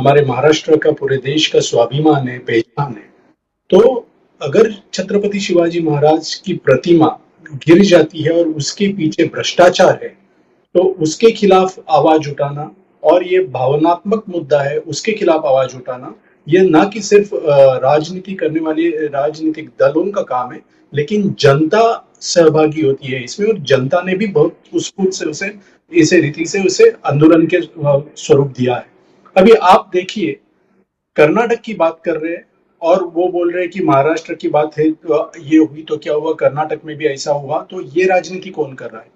हमारे महाराष्ट्र का, पूरे देश का स्वाभिमान है, पहचान है। तो अगर छत्रपति शिवाजी महाराज की प्रतिमा गिर जाती है और उसके पीछे भ्रष्टाचार है, तो उसके खिलाफ आवाज उठाना, और ये भावनात्मक मुद्दा है, उसके खिलाफ आवाज उठाना, ये ना कि सिर्फ राजनीति करने वाले राजनीतिक दलों का काम है, लेकिन जनता सहभागी होती है इसमें, और जनता ने भी बहुत स्फूर्त से उसे, इसे रीति से उसे आंदोलन के स्वरूप दिया है। अभी आप देखिए, कर्नाटक की बात कर रहे हैं और वो बोल रहे हैं कि महाराष्ट्र की बात है, तो ये हुई तो क्या हुआ, कर्नाटक में भी ऐसा हुआ, तो ये राजनीति कौन कर रहा है?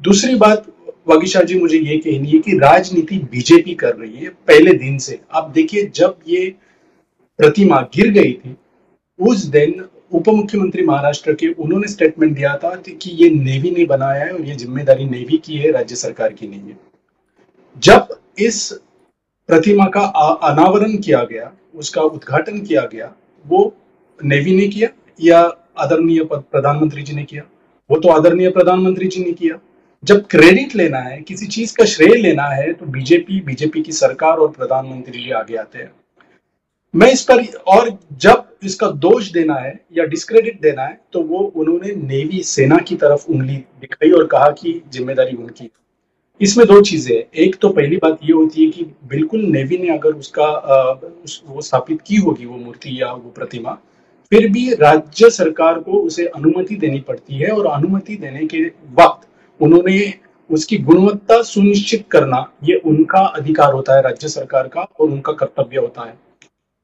दूसरी बात वागीशा जी, मुझे ये कहनी है कि राजनीति बीजेपी कर रही है पहले दिन से। आप देखिए, जब ये प्रतिमा गिर गई थी, उस दिन उप मुख्यमंत्री महाराष्ट्र के, उन्होंने स्टेटमेंट दिया था कि ये नेवी ने बनाया है और ये जिम्मेदारी नेवी की है, राज्य सरकार की नहीं है। जब इस प्रतिमा का अनावरण किया गया, उसका उद्घाटन किया गया, वो नेवी ने किया या आदरणीय प्रधानमंत्री जी ने किया? वो तो आदरणीय प्रधानमंत्री जी ने किया। जब क्रेडिट लेना है, किसी चीज का श्रेय लेना है, तो बीजेपी की सरकार और प्रधानमंत्री जी आगे आते हैं। मैं इस पर, और जब इसका दोष देना है या डिस्क्रेडिट देना है, तो वो उन्होंने नेवी, सेना की तरफ उंगली दिखाई और कहा कि जिम्मेदारी उनकी। इसमें दो चीजें हैं। एक तो पहली बात ये होती है कि बिल्कुल नेवी ने अगर उसका वो स्थापित की होगी, वो मूर्ति या वो प्रतिमा, फिर भी राज्य सरकार को उसे अनुमति देनी पड़ती है, और अनुमति देने के वक्त उन्होंने उसकी गुणवत्ता सुनिश्चित करना, ये उनका अधिकार होता है, राज्य सरकार का, और उनका कर्तव्य होता है।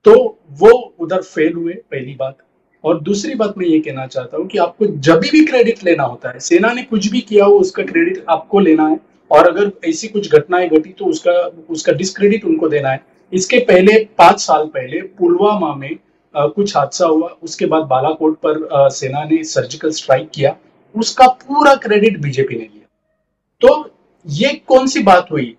तो वो उधर फेल हुए, पहली बात। और दूसरी बात मैं ये कहना चाहता हूँ कि आपको जब भी क्रेडिट लेना होता है, सेना ने कुछ भी किया हो उसका क्रेडिट आपको लेना है, और अगर ऐसी कुछ घटनाएं घटी तो उसका डिस्क्रेडिट उनको देना है। इसके पहले 5 साल पहले पुलवामा में कुछ हादसा हुआ, उसके बाद बालाकोट पर सेना ने सर्जिकल स्ट्राइक किया, उसका पूरा क्रेडिट बीजेपी ने लिया। तो ये कौन सी बात हुई?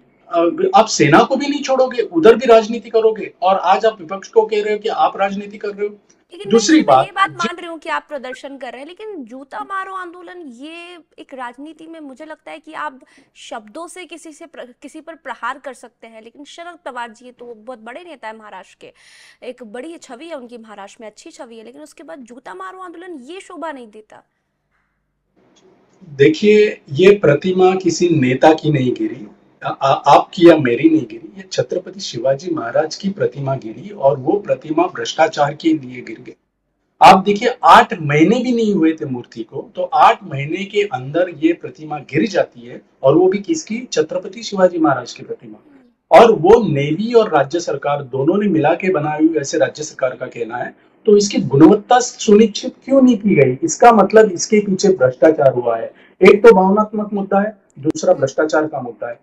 आप सेना को भी नहीं छोड़ोगे, उधर भी राजनीति करोगे, और आज आप विपक्ष को कह रहे हो कि आप राजनीति कर रहे हो। लेकिन दूसरी मैं ये बात, बात मान रही हूँ कि आप प्रदर्शन कर रहे हैं, लेकिन जूता मारो आंदोलन, ये एक राजनीति में मुझे लगता है कि आप शब्दों से किसी पर प्रहार कर सकते हैं, लेकिन शरद पवार जी तो बहुत बड़े नेता है महाराष्ट्र के, एक बड़ी छवि है उनकी महाराष्ट्र में, अच्छी छवि है, लेकिन उसके बाद जूता मारो आंदोलन ये शोभा नहीं देता। देखिए, ये प्रतिमा किसी नेता की नहीं गिरी, आपकी या मेरी नहीं गिरी, ये छत्रपति शिवाजी महाराज की प्रतिमा गिरी, और वो प्रतिमा भ्रष्टाचार के लिए गिर गई। आप देखिए, 8 महीने भी नहीं हुए थे मूर्ति को, तो 8 महीने के अंदर ये प्रतिमा गिर जाती है, और वो भी किसकी? छत्रपति शिवाजी महाराज की प्रतिमा। और वो नेवी और राज्य सरकार दोनों ने मिला के बनाई हुई, ऐसे राज्य सरकार का कहना है। तो इसकी गुणवत्ता सुनिश्चित क्यों नहीं की गई? इसका मतलब इसके पीछे भ्रष्टाचार हुआ है। एक तो भावनात्मक मुद्दा है, दूसरा भ्रष्टाचार का मुद्दा है।